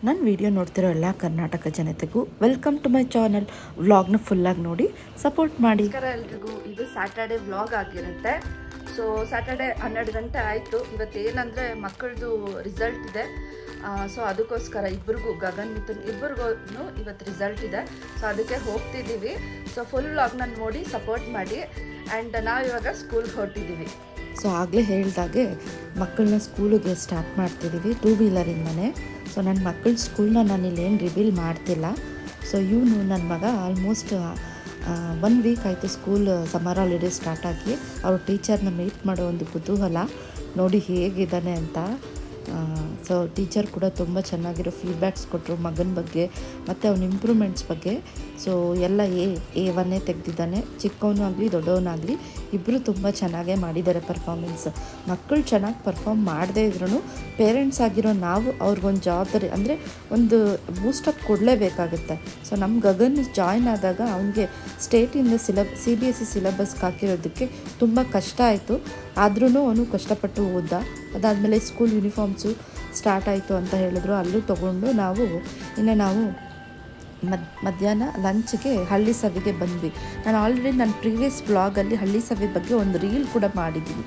ನನ್ನ ವಿಡಿಯೋ ನೋಡ್ತಿರೋ ಎಲ್ಲ ಕರ್ನಾಟಕ ಜನತೆಗೂ ವೆಲ್ಕಮ್ ಟು ಮೈ ಚಾನಲ್. ವ್ಲಾಗ್ನ ಫುಲ್ಲಾಗಿ ನೋಡಿ ಸಪೋರ್ಟ್ ಮಾಡಿ. ನಮಸ್ಕಾರ ಎಲ್ರಿಗೂ. ಇದು ಸ್ಯಾಟರ್ಡೆ ವ್ಲಾಗ್ ಆಗಿರುತ್ತೆ. ಸೊ ಸ್ಯಾಟರ್ಡೆ 12 ಗಂಟೆ ಆಯಿತು. ಇವತ್ತೇನಂದರೆ ಮಕ್ಕಳದು ರಿಸಲ್ಟ್ ಇದೆ. ಸೊ ಅದಕ್ಕೋಸ್ಕರ ಇಬ್ಬರಿಗೂ ಗಗನ್ ಮಿಥುನ್ ಇಬ್ಬರಿಗೂ ಇವತ್ತು ರಿಸಲ್ಟ್ ಇದೆ. ಸೊ ಅದಕ್ಕೆ ಹೋಗ್ತಿದ್ದೀವಿ. ಸೊ ಫುಲ್ ವ್ಲಾಗ್ನ ನೋಡಿ ಸಪೋರ್ಟ್ ಮಾಡಿ. ಆ್ಯಂಡ್ ನಾವಿವಾಗ ಸ್ಕೂಲ್ಗೆ ಹೊರಟಿದ್ದೀವಿ. ಸೊ ಆಗಲೇ ಹೇಳಿದಾಗೆ ಮಕ್ಕಳನ್ನ ಸ್ಕೂಲಿಗೆ ಸ್ಟಾರ್ಟ್ ಮಾಡ್ತಿದ್ದೀವಿ 2 ವೀಲರಿಂದನೇ. ಸೊ ನನ್ನ ಮಕ್ಕಳ ಸ್ಕೂಲ್ನ ನಾನು ಇಲ್ಲೇನು ರಿವೀಲ್ ಮಾಡ್ತಿಲ್ಲ. ಸೊ ಇವನು ನನ್ನ ಮಗ ಆಲ್ಮೋಸ್ಟ್ 1 ವೀಕ್ ಆಯಿತು ಸ್ಕೂಲ್ ಸಮ್ಮರ್ ಹಾಲಿಡೇ ಸ್ಟಾರ್ಟ್ ಆಗಿ. ಅವ್ರ ಟೀಚರ್ನ ಮೀಟ್ ಮಾಡೋ ಒಂದು ಕುತೂಹಲ ನೋಡಿ ಹೇಗಿದ್ದಾನೆ ಅಂತ. ಸೊ ಟೀಚರ್ ಕೂಡ ತುಂಬ ಚೆನ್ನಾಗಿರೋ ಫೀಡ್ಬ್ಯಾಕ್ಸ್ ಕೊಟ್ಟರು ಮಗನ ಬಗ್ಗೆ ಮತ್ತು ಅವನ ಇಂಪ್ರೂವ್ಮೆಂಟ್ಸ್ ಬಗ್ಗೆ. ಸೊ ಎಲ್ಲ A1 ತೆಗೆದಿದ್ದಾನೆ. ಚಿಕ್ಕವನು ಆಗಲಿ ದೊಡ್ಡವನಾಗಲಿ ಇಬ್ಬರು ತುಂಬ ಚೆನ್ನಾಗೇ ಮಾಡಿದ್ದಾರೆ ಪರ್ಫಾರ್ಮೆನ್ಸ್. ಮಕ್ಕಳು ಚೆನ್ನಾಗಿ ಪರ್ಫಾರ್ಮ್ ಮಾಡದೇ ಇದ್ರೂ ಪೇರೆಂಟ್ಸ್ ಆಗಿರೋ ನಾವು ಅವ್ರಿಗೊಂದು ಜವಾಬ್ದಾರಿ ಅಂದರೆ ಒಂದು ಬೂಸ್ಟಪ್ ಕೊಡಲೇಬೇಕಾಗುತ್ತೆ. ಸೊ ನಮ್ಮ ಗಗನ್ ಜಾಯ್ನ್ ಆದಾಗ ಅವನಿಗೆ ಸ್ಟೇಟಿಂದ CBSE ಸಿಲೆಬಸ್ಗೆ ಹಾಕಿರೋದಕ್ಕೆ ತುಂಬ ಕಷ್ಟ ಆಯಿತು. ಆದ್ರೂ ಅವನು ಕಷ್ಟಪಟ್ಟು ಓದ್ದ. ಅದಾದಮೇಲೆ ಸ್ಕೂಲ್ ಯೂನಿಫಾರ್ಮ್ಸು ಸ್ಟಾರ್ಟ್ ಆಯಿತು ಅಂತ ಹೇಳಿದ್ರು. ಅಲ್ಲೂ ತೊಗೊಂಡು ನಾವು ಮಧ್ಯಾಹ್ನ ಲಂಚ್ಗೆ ಹಳ್ಳಿ ಸವಿಗೆ ಬಂದ್ವಿ. ನಾನು ಆಲ್ರೆಡಿ ನನ್ನ ಪ್ರೀವಿಯಸ್ ಬ್ಲಾಗಲ್ಲಿ ಹಳ್ಳಿ ಸವಿ ಬಗ್ಗೆ ಒಂದು ರೀಲ್ ಕೂಡ ಮಾಡಿದ್ದೀನಿ.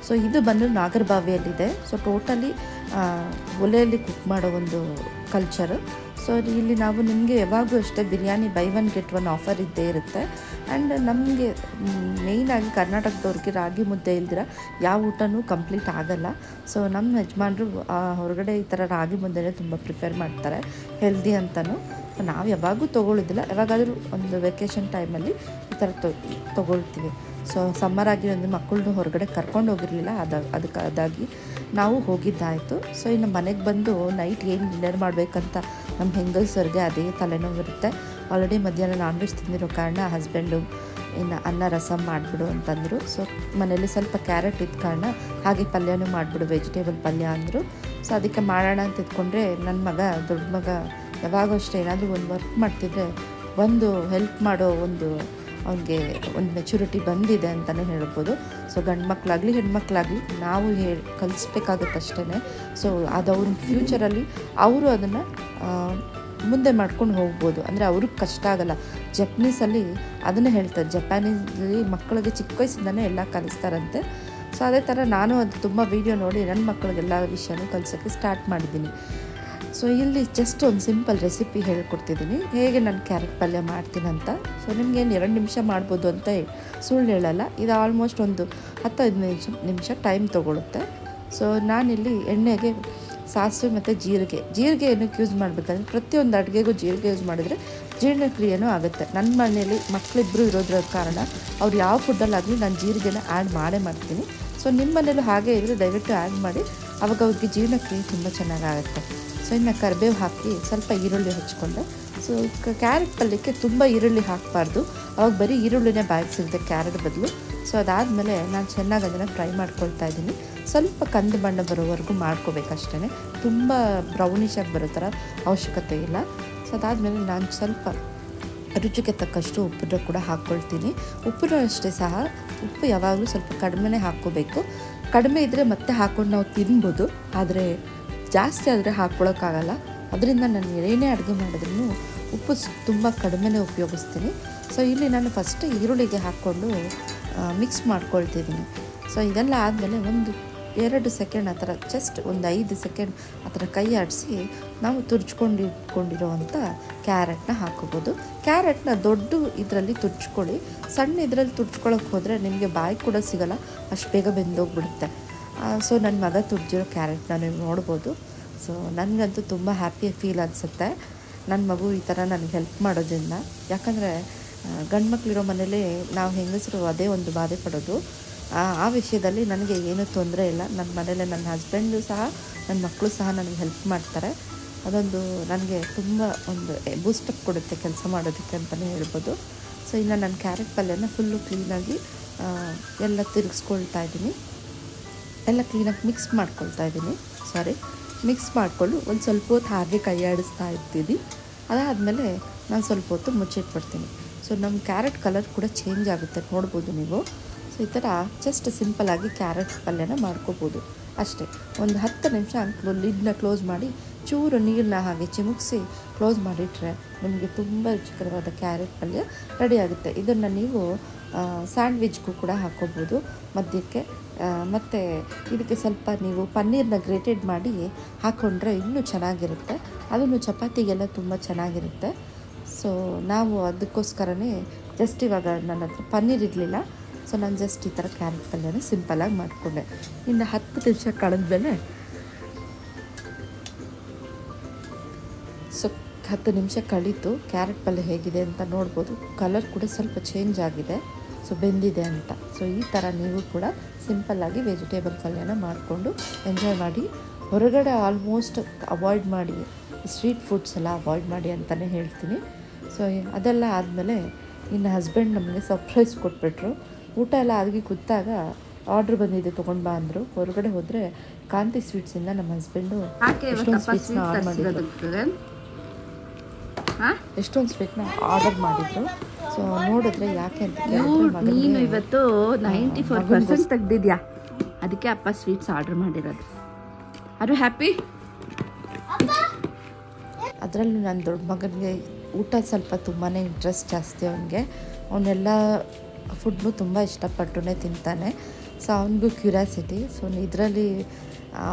ಸೊ ಇದು ಬಂದು ನಾಗರಬಾವಿಯಲ್ಲಿದೆ. ಸೊ ಟೋಟಲಿ ಒಲೆಯಲ್ಲಿ ಕುಕ್ ಮಾಡೋ ಒಂದು ಕಲ್ಚರು. ಸೊ ಇಲ್ಲಿ ನಾವು ನಿಮಗೆ ಯಾವಾಗೂ ಅಷ್ಟೇ ಬಿರಿಯಾನಿ ಬೈ 1 get 1 ಆಫರ್ ಇದ್ದೇ ಇರುತ್ತೆ. ಆ್ಯಂಡ್ ನಮಗೆ ಮೇಯ್ನಾಗಿ ಕರ್ನಾಟಕದವ್ರಿಗೆ ರಾಗಿ ಮುದ್ದೆ ಇಲ್ದಿರ ಯಾವ ಊಟನೂ ಕಂಪ್ಲೀಟ್ ಆಗಲ್ಲ. ಸೊ ನಮ್ಮ ಯಜಮಾನರು ಹೊರಗಡೆ ಈ ಥರ ರಾಗಿ ಮುದ್ದೆನೇ ತುಂಬ ಪ್ರಿಫರ್ ಮಾಡ್ತಾರೆ ಹೆಲ್ದಿ ಅಂತಲೂ. ಸೊ ನಾವು ಯಾವಾಗೂ ತೊಗೊಳ್ಳೋದಿಲ್ಲ, ಯಾವಾಗಾದರೂ ಒಂದು ವೆಕೇಷನ್ ಟೈಮಲ್ಲಿ ಈ ಥರ ತೊಗೊಳ್ತೀವಿ. ಸೊ ಸಮ್ಮರ್ ಆಗಿ ಒಂದು ಮಕ್ಕಳನ್ನು ಹೊರಗಡೆ ಕರ್ಕೊಂಡು ಹೋಗಿರಲಿಲ್ಲ, ಅದಕ್ಕಾಗಿ ನಾವು ಹೋಗಿದ್ದಾಯಿತು. ಸೊ ಇನ್ನು ಮನೆಗೆ ಬಂದು ನೈಟ್ ಏನು ಡಿನ್ನರ್ ಮಾಡಬೇಕಂತ ನಮ್ಮ ಹೆಂಗಸರಿಗೆ ಅದೇ ತಲೆನೋವು ಇರುತ್ತೆ. ಆಲ್ರೆಡಿ ಮಧ್ಯಾಹ್ನ ನಾನ್ ವೆಜ್ ತಿಂದಿರೋ ಕಾರಣ ಹಸ್ಬೆಂಡು ಇನ್ನು ಅನ್ನ ರಸಮ್ ಮಾಡಿಬಿಡು ಅಂತಂದರು. ಸೊ ಮನೇಲಿ ಸ್ವಲ್ಪ ಕ್ಯಾರೆಟ್ ಇದ್ದ ಕಾರಣ ಹಾಗೆ ಪಲ್ಯನೂ ಮಾಡಿಬಿಡು, ವೆಜಿಟೇಬಲ್ ಪಲ್ಯ ಅಂದರು. ಸೊ ಅದಕ್ಕೆ ಮಾಡೋಣ ಅಂತ ಇಟ್ಕೊಂಡ್ರೆ ನನ್ನ ಮಗ ದೊಡ್ಡ ಮಗ ಯಾವಾಗೂ ಅಷ್ಟೇ ಏನಾದರೂ ಒಂದು ವರ್ಕ್ ಮಾಡ್ತಿದ್ರೆ ಒಂದು ಹೆಲ್ಪ್ ಮಾಡೋ ಅವನಿಗೆ ಒಂದು ಮೆಚುರಿಟಿ ಬಂದಿದೆ ಅಂತಲೇ ಹೇಳ್ಬೋದು. ಸೊ ಗಂಡು ಮಕ್ಕಳಾಗಲಿ ಹೆಣ್ಮಕ್ಳಾಗಲಿ ನಾವು ಕಲಿಸ್ಬೇಕಾಗತ್ತೆ ಅಷ್ಟೇ. ಸೊ ಅದು ಅವ್ರ ಫ್ಯೂಚರಲ್ಲಿ ಅವರು ಅದನ್ನು ಮುಂದೆ ಮಾಡ್ಕೊಂಡು ಹೋಗ್ಬೋದು. ಅಂದರೆ ಅವ್ರಿಗೆ ಕಷ್ಟ ಆಗಲ್ಲ. ಜಪನೀಸಲ್ಲಿ ಅದನ್ನೇ ಹೇಳ್ತಾರೆ, ಜಪಾನೀಸಲ್ಲಿ ಮಕ್ಕಳಿಗೆ ಚಿಕ್ಕ ವಯಸ್ಸಿಂದನೇ ಎಲ್ಲ ಕಲಿಸ್ತಾರಂತೆ. ಸೊ ಅದೇ ಥರ ನಾನು ಅದು ತುಂಬ ವೀಡಿಯೋ ನೋಡಿ ನನ್ನ ಮಕ್ಕಳಿಗೆಲ್ಲ ವಿಷಯನೂ ಕಲಿಸೋಕ್ಕೆ ಸ್ಟಾರ್ಟ್ ಮಾಡಿದ್ದೀನಿ. ಸೊ ಇಲ್ಲಿ ಜಸ್ಟ್ ಒಂದು ಸಿಂಪಲ್ ರೆಸಿಪಿ ಹೇಳ್ಕೊಡ್ತಿದ್ದೀನಿ ಹೇಗೆ ನಾನು ಕ್ಯಾರೆಟ್ ಪಲ್ಯ ಮಾಡ್ತೀನಂತ. ಸೊ ನಿಮಗೇನು 2 ನಿಮಿಷ ಮಾಡ್ಬೋದು ಅಂತ ಸುಳ್ಳು ಹೇಳಲ್ಲ. ಇದು ಆಲ್ಮೋಸ್ಟ್ ಒಂದು 10-15 ನಿಮಿಷ ಟೈಮ್ ತೊಗೊಳುತ್ತೆ. ಸೊ ನಾನಿಲ್ಲಿ ಎಣ್ಣೆಗೆ ಸಾಸಿವೆ ಮತ್ತು ಜೀರಿಗೆ ಏನಕ್ಕೆ ಯೂಸ್ ಮಾಡಬೇಕಂದ್ರೆ ಪ್ರತಿಯೊಂದು ಅಡುಗೆಗೂ ಜೀರಿಗೆ ಯೂಸ್ ಮಾಡಿದರೆ ಜೀರ್ಣಕ್ರಿಯೆನೂ ಆಗುತ್ತೆ. ನನ್ನ ಮನೆಯಲ್ಲಿ ಮಕ್ಕಳಿಬ್ಬರು ಇರೋದ್ರ ಕಾರಣ ಅವ್ರು ಯಾವ ಫುಡ್ಡಲ್ಲಾಗಲಿ ನಾನು ಜೀರಿಗೆನ ಆ್ಯಡ್ ಮಾಡ್ತೀನಿ. ಸೊ ನಿಮ್ಮ ಮನೇಲೂ ಹಾಗೆ ಇದ್ದರೆ ದಯವಿಟ್ಟು ಆ್ಯಡ್ ಮಾಡಿ, ಆವಾಗ ಅವ್ರಿಗೆ ಜೀರ್ಣಕ್ರಿಯೆ ತುಂಬ ಚೆನ್ನಾಗಾಗುತ್ತೆ. ಸೊ ಇನ್ನು ಕರಿಬೇವು ಹಾಕಿ ಸ್ವಲ್ಪ ಈರುಳ್ಳಿ ಹಚ್ಕೊಂಡೆ. ಸೊ ಕ್ಯಾರೆಟ್ ಪಲ್ಯಕ್ಕೆ ತುಂಬ ಈರುಳ್ಳಿ ಹಾಕಬಾರ್ದು, ಅವಾಗ ಬರೀ ಈರುಳ್ಳಿನೇ ಬಾಯಿಗೆ ಸಿಗುತ್ತೆ ಕ್ಯಾರೆಟ್ ಬದಲು. ಸೊ ಅದಾದಮೇಲೆ ನಾನು ಚೆನ್ನಾಗಿ ಅದನ್ನು ಫ್ರೈ ಮಾಡ್ಕೊಳ್ತಾ ಇದ್ದೀನಿ. ಸ್ವಲ್ಪ ಕಂದು ಬಣ್ಣ ಬರೋವರೆಗೂ ಮಾಡ್ಕೋಬೇಕಷ್ಟೇ, ತುಂಬ ಬ್ರೌನಿಷಾಗಿ ಬರೋ ಥರ ಅವಶ್ಯಕತೆ ಇಲ್ಲ. ಸೊ ಅದಾದಮೇಲೆ ನಾನು ಸ್ವಲ್ಪ ರುಚಿಗೆ ತಕ್ಕಷ್ಟು ಉಪ್ಪನ್ನು ಕೂಡ ಹಾಕ್ಕೊಳ್ತೀನಿ. ಉಪ್ಪನ್ನು ಅಷ್ಟೇ ಸಹ ಉಪ್ಪು ಯಾವಾಗಲೂ ಸ್ವಲ್ಪ ಕಡಿಮೆನೇ ಹಾಕ್ಕೋಬೇಕು. ಕಡಿಮೆ ಇದ್ದರೆ ಮತ್ತೆ ಹಾಕ್ಕೊಂಡು ನಾವು ತಿನ್ಬೋದು, ಆದರೆ ಜಾಸ್ತಿ ಆದರೆ ಹಾಕ್ಕೊಳ್ಳೋಕ್ಕಾಗಲ್ಲ. ಅದರಿಂದ ನಾನು ಏನೇ ಅಡುಗೆ ಮಾಡಿದ್ರೂ ಉಪ್ಪು ತುಂಬ ಕಡಿಮೆನೇ ಉಪಯೋಗಿಸ್ತೀನಿ. ಸೊ ಇಲ್ಲಿ ನಾನು ಫಸ್ಟ್ ಈರುಳ್ಳಿಗೆ ಹಾಕ್ಕೊಂಡು ಮಿಕ್ಸ್ ಮಾಡ್ಕೊಳ್ತಿದ್ದೀನಿ. ಸೊ ಇದೆಲ್ಲ ಆದಮೇಲೆ 1-2 ಸೆಕೆಂಡ್ ಆ ಥರ ಜಸ್ಟ್ 5 ಸೆಕೆಂಡ್ ಆ ಥರ ಕೈ ಆಡಿಸಿ ನಾವು ತುರ್ಚ್ಕೊಂಡಿರೋವಂಥ ಕ್ಯಾರೆಟ್ನ ಹಾಕೋಬೋದು. ಕ್ಯಾರೆಟ್ನ ದೊಡ್ಡ ಇದರಲ್ಲಿ ತುರ್ಚ್ಕೊಳ್ಳಿ, ಸಣ್ಣ ಇದರಲ್ಲಿ ತುರ್ಚ್ಕೊಳ್ಳೋಕೆ ಹೋದರೆ ನಿಮಗೆ ಬಾಯಿ ಕೂಡ ಸಿಗೋಲ್ಲ, ಅಷ್ಟು ಬೇಗ ಬೆಂದೋಗ್ಬಿಡುತ್ತೆ. ಸೊ ನನ್ನ ಮಗ ತುರ್ಜಿರೋ ಕ್ಯಾರೆಟ್ನ ನೀವು ನೋಡ್ಬೋದು. ಸೊ ನನಗಂತೂ ತುಂಬ ಹ್ಯಾಪಿ ಫೀಲ್ ಅನಿಸುತ್ತೆ ನನ್ನ ಮಗು ಈ ಥರ ನನಗೆ ಹೆಲ್ಪ್ ಮಾಡೋದ್ರಿಂದ. ಯಾಕಂದರೆ ಗಂಡು ಮಕ್ಕಳಿರೋ ಮನೇಲಿ ನಾವು ಹೆಂಗಸರು ಅದೇ ಒಂದು ಬಾಧೆ ಪಡೋದು. ಆ ವಿಷಯದಲ್ಲಿ ನನಗೆ ಏನೂ ತೊಂದರೆ ಇಲ್ಲ. ನನ್ನ ಮನೇಲಿ ನನ್ನ ಹಸ್ಬೆಂಡು ಸಹ ನನ್ನ ಮಕ್ಕಳು ಸಹ ನನಗೆ ಹೆಲ್ಪ್ ಮಾಡ್ತಾರೆ. ಅದೊಂದು ನನಗೆ ತುಂಬ ಒಂದು ಬೂಸ್ಟಪ್ ಕೊಡುತ್ತೆ ಕೆಲಸ ಮಾಡೋದಕ್ಕೆ ಅಂತಲೇ ಹೇಳ್ಬೋದು. ಸೊ ಇನ್ನು ನಾನು ಕ್ಯಾರೆಟ್ ಪಲ್ಯನ ಫುಲ್ಲು ಕ್ಲೀನಾಗಿ ಎಲ್ಲ ತಿರುಗಿಸ್ಕೊಳ್ತಾ ಇದ್ದೀನಿ, ಎಲ್ಲ ಕ್ಲೀನಾಗಿ ಮಿಕ್ಸ್ ಮಾಡಿಕೊಂಡು ಒಂದು ಸ್ವಲ್ಪ ಹೊತ್ತು ಹಾಗೆ ಕೈ ಆಡಿಸ್ತಾ ಇರ್ತೀನಿ. ಅದಾದಮೇಲೆ ನಾನು ಸ್ವಲ್ಪ ಹೊತ್ತು ಮುಚ್ಚಿಟ್ಬಿಡ್ತೀನಿ. ಸೊ ನಮ್ಮ ಕ್ಯಾರೆಟ್ ಕಲರ್ ಕೂಡ ಚೇಂಜ್ ಆಗುತ್ತೆ, ನೋಡ್ಬೋದು ನೀವು. ಸೊ ಈ ಥರ ಜಸ್ಟ್ ಸಿಂಪಲ್ಲಾಗಿ ಕ್ಯಾರೆಟ್ ಪಲ್ಯನ ಮಾಡ್ಕೋಬೋದು ಅಷ್ಟೇ. ಒಂದು 10 ನಿಮಿಷ ಲಿಡ್ನ ಕ್ಲೋಸ್ ಮಾಡಿ ಚೂರು ನೀರನ್ನ ಹಾಗೆ ಚಿಮುಕಿಸಿ ಕ್ಲೋಸ್ ಮಾಡಿಟ್ರೆ ನಿಮಗೆ ತುಂಬ ರುಚಿಕರವಾದ ಕ್ಯಾರೆಟ್ ಪಲ್ಯ ರೆಡಿ ಆಗುತ್ತೆ. ಇದನ್ನು ನೀವು ಸ್ಯಾಂಡ್ವಿಚ್ಗೂ ಕೂಡ ಹಾಕ್ಕೋಬೋದು ಮಧ್ಯಕ್ಕೆ. ಮತ್ತು ಇದಕ್ಕೆ ಸ್ವಲ್ಪ ನೀವು ಪನ್ನೀರನ್ನ ಗ್ರೇಟೆಡ್ ಮಾಡಿ ಹಾಕ್ಕೊಂಡ್ರೆ ಇನ್ನೂ ಚೆನ್ನಾಗಿರುತ್ತೆ. ಅದನ್ನು ಚಪಾತಿಗೆಲ್ಲ ತುಂಬ ಚೆನ್ನಾಗಿರುತ್ತೆ. ಸೊ ನಾವು ಅದಕ್ಕೋಸ್ಕರನೇ ಜಸ್ಟ್ ಇವಾಗ ನನ್ನ ಹತ್ರ ಪನ್ನೀರ್ ಇರಲಿಲ್ಲ, ಸೊ ನಾನು ಜಸ್ಟ್ ಈ ಥರ ಕ್ಯಾರೆಟ್ ಪಲ್ಯನ ಸಿಂಪಲಾಗಿ ಮಾಡಿಕೊಂಡೆ. ಇನ್ನು 10 ನಿಮಿಷ ಕಳೆದ್ಮೇಲೆ ಸೊ 10 ನಿಮಿಷ ಕಳೀತು. ಕ್ಯಾರೆಟ್ ಪಲ್ಯ ಹೇಗಿದೆ ಅಂತ ನೋಡ್ಬೋದು. ಕಲರ್ ಕೂಡ ಸ್ವಲ್ಪ ಚೇಂಜ್ ಆಗಿದೆ, ಸೊ ಬೆಂದಿದೆ ಅಂತ. ಸೊ ಈ ಥರ ನೀವು ಕೂಡ ಸಿಂಪಲ್ಲಾಗಿ ವೆಜಿಟೇಬಲ್ ಪಲ್ಯನ ಮಾಡಿಕೊಂಡು ಎಂಜಾಯ್ ಮಾಡಿ. ಹೊರಗಡೆ ಆಲ್ಮೋಸ್ಟ್ ಅವಾಯ್ಡ್ ಮಾಡಿ, ಸ್ಟ್ರೀಟ್ ಫುಡ್ಸ್ ಎಲ್ಲ ಅವಾಯ್ಡ್ ಮಾಡಿ ಅಂತಲೇ ಹೇಳ್ತೀನಿ. ಸೊ ಅದೆಲ್ಲ ಆದಮೇಲೆ ಇನ್ನು ಹಸ್ಬೆಂಡ್ ನಮಗೆ ಸರ್ಪ್ರೈಸ್ ಕೊಟ್ಬಿಟ್ರು. ಊಟ ಎಲ್ಲ ಆಗಿ ಕೂತಾಗ ಆರ್ಡ್ರ್ ಬಂದಿದೆ ತೊಗೊಂಡು ಬಾ ಅಂದರು. ಹೊರಗಡೆ ಹೋದರೆ ಕಾಂತಿ ಸ್ವೀಟ್ಸಿಂದ ನಮ್ಮ ಹಸ್ಬೆಂಡು ಎಷ್ಟೊಂದು ಸ್ವೀಟ್ಸ್ನ ಆರ್ಡರ್ ಮಾಡಿದ್ರು. ಎಷ್ಟೊಂದು ಸ್ವೀಟ್ನ ಆರ್ಡರ್ ಮಾಡಿದ್ರು. ಸೊ ನೋಡಿದ್ರೆ ಯಾಕೆ ಅಂತ ನೀನು ಇವತ್ತು 94% ತೆಗ್ದಿದ್ಯಾ, ಅದಕ್ಕೆ ಅಪ್ಪ ಸ್ವೀಟ್ಸ್ ಆರ್ಡರ್ ಮಾಡಿರೋದು. Are you happy? ಅದರಲ್ಲೂ ನನ್ನ ದೊಡ್ಡ ಮಗನಿಗೆ ಊಟ ಸ್ವಲ್ಪ ತುಂಬಾ ಇಂಟ್ರೆಸ್ಟ್ ಜಾಸ್ತಿ. ಅವನೆಲ್ಲ ಫುಡ್ನು ತುಂಬ ಇಷ್ಟಪಟ್ಟುನೇ ತಿಂತಾನೆ. ಸೊ ಅವನಿಗೂ ಕ್ಯೂರಿಯಾಸಿಟಿ. ಸೊ ಇದರಲ್ಲಿ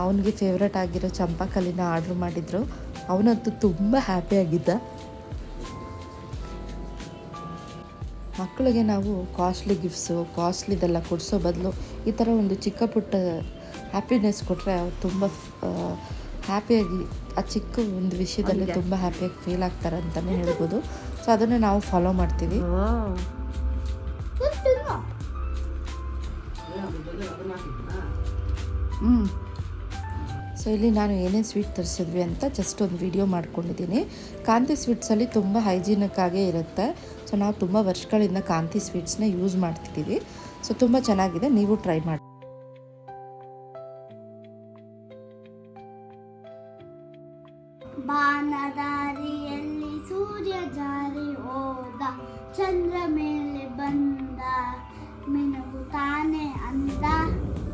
ಅವನಿಗೆ ಫೇವ್ರೇಟ್ ಆಗಿರೋ ಚಂಪಾಕಲಿನ ಆರ್ಡ್ರ್ ಮಾಡಿದರು. ಅವನಂತೂ ತುಂಬ ಹ್ಯಾಪಿಯಾಗಿದ್ದ. ಮಕ್ಕಳಿಗೆ ನಾವು ಕಾಸ್ಟ್ಲಿ ಗಿಫ್ಟ್ಸು ಕಾಸ್ಟ್ಲಿದೆಲ್ಲ ಕೊಡಿಸೋ ಬದಲು ಈ ಥರ ಒಂದು ಚಿಕ್ಕ ಪುಟ್ಟ ಹ್ಯಾಪಿನೆಸ್ ಕೊಟ್ಟರೆ ಅವ್ರು ತುಂಬ ಹ್ಯಾಪಿಯಾಗಿ ಆ ಚಿಕ್ಕ ಒಂದು ವಿಷಯದಲ್ಲಿ ತುಂಬ ಹ್ಯಾಪಿಯಾಗಿ ಫೀಲ್ ಆಗ್ತಾರೆ ಅಂತಲೇ ಹೇಳ್ಬೋದು. ಸೊ ಅದನ್ನು ನಾವು ಫಾಲೋ ಮಾಡ್ತೀವಿ. ಸೊ ಇಲ್ಲಿ ನಾನು ಏನೇನು ಸ್ವೀಟ್ ತರಿಸಿದ್ವಿ ಅಂತ ಜಸ್ಟ್ ಒಂದು ವಿಡಿಯೋ ಮಾಡ್ಕೊಂಡಿದ್ದೀನಿ. ಕಾಂತಿ ಸ್ವೀಟ್ಸಲ್ಲಿ ತುಂಬ ಹೈಜೀನಿಕ್ಕಾಗೇ ಇರುತ್ತೆ. ಸೊ ನಾವು ತುಂಬ ವರ್ಷಗಳಿಂದ ಕಾಂತಿ ಸ್ವೀಟ್ಸ್ನ ಯೂಸ್ ಮಾಡ್ತಿದ್ದೀವಿ. ಸೊ ತುಂಬ ಚೆನ್ನಾಗಿದೆ, ನೀವು ಟ್ರೈ ಮಾಡಿ. ಬಾನದಾರಿಯಲ್ಲಿ ಸೂರ್ಯ ಜಾರಿ ಹೋದ, ಚಂದ್ರ ಮೇಲೆ ಬಂದ, ಮಿನುಗುತ್ತಾನೆ ಅಂದ,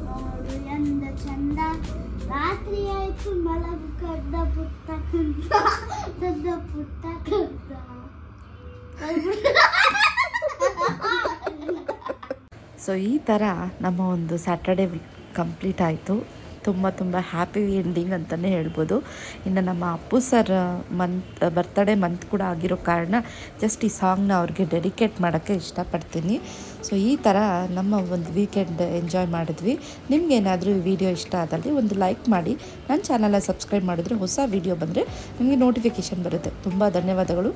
ನೋಡು ಎಂದ ಚಂದ, ರಾತ್ರಿ ಆಯ್ತು ಮಲಗು ಕದ್ದ ಪುಟ್ಟ ಕಂದ, ಕದ್ದ ಪುಟ್ಟ ಕಂದ. ಸೊ ಈ ಥರ ನಮ್ಮ ಒಂದು ಸ್ಯಾಟರ್ಡೇ ಕಂಪ್ಲೀಟ್ ಆಯಿತು. ತುಂಬ ಹ್ಯಾಪಿ ಎಂಡಿಂಗ್ ಅಂತಲೇ ಹೇಳ್ಬೋದು. ಇನ್ನು ನಮ್ಮ ಅಪ್ಪು ಸರ್ ಬರ್ತ್ಡೇ ಮಂತ್ ಕೂಡ ಆಗಿರೋ ಕಾರಣ ಜಸ್ಟ್ ಈ ಸಾಂಗ್ನ ಅವ್ರಿಗೆ ಡೆಡಿಕೇಟ್ ಮಾಡೋಕ್ಕೆ ಇಷ್ಟಪಡ್ತೀನಿ. ಸೊ ಈ ಥರ ನಮ್ಮ ಒಂದು ವೀಕೆಂಡ್ ಎಂಜಾಯ್ ಮಾಡಿದ್ವಿ. ನಿಮಗೇನಾದರೂ ಈ ವಿಡಿಯೋ ಇಷ್ಟ ಆದಲ್ಲಿ ಒಂದು ಲೈಕ್ ಮಾಡಿ, ನನ್ನ ಚಾನಲ್ನ ಸಬ್ಸ್ಕ್ರೈಬ್ ಮಾಡಿದ್ರೆ ಹೊಸ ವಿಡಿಯೋ ಬಂದರೆ ನಿಮಗೆ ನೋಟಿಫಿಕೇಷನ್ ಬರುತ್ತೆ. ತುಂಬ ಧನ್ಯವಾದಗಳು.